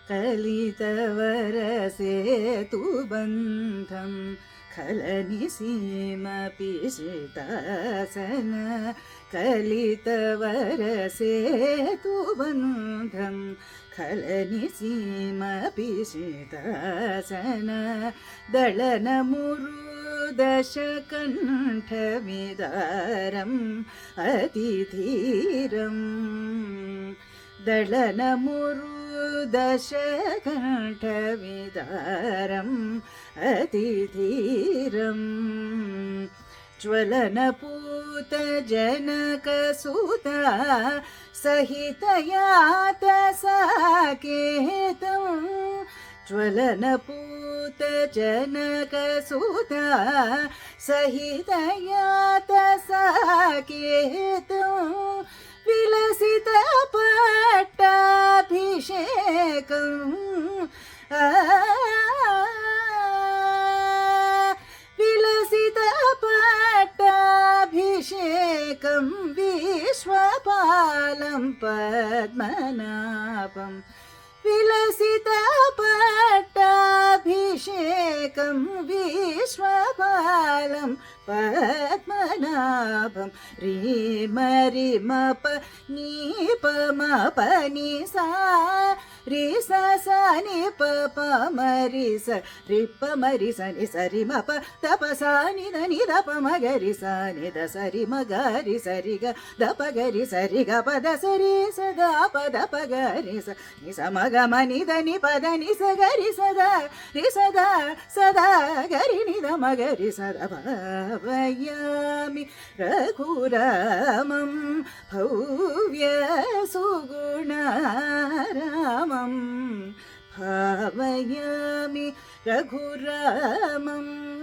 कलितवरसेतुबन्धं खलनिसीमपिशितासन कलितवरसेतुबन्धं खलनिसीमपिशितासन दळनमुरुदशकण्ठविदारम् अतिधीरम् दळनमुरुदशकण्ठविदारम् अतिधीरम् ज्वलनपूतजनकसुता सहितयातसाकेतं ज्वलनपूतजनकसुता सहितयातसाकेतं विलसितपट्टाभिषेकं विलसितपट्टाभिषेकं विश्वपालं पद्मनाभं विलसितपट्टाभिषेकं विश्वपालं पद्मनाभं रीमरिमप नीपमपनिसा रिसा निपमरिस रिपमरिस निसरिमप तपसानि దని दपमगरिसा निद सरिमगरि सरिग दपगरि सरिग पद सरि सदा पद पगरि स निसमगमनि దని पद निसगरि सदा रि सदा सदा गरि निद मगरि सदा भावयामि रघुरामं भव्य सुगुणारामं भावयामि रघुरामम्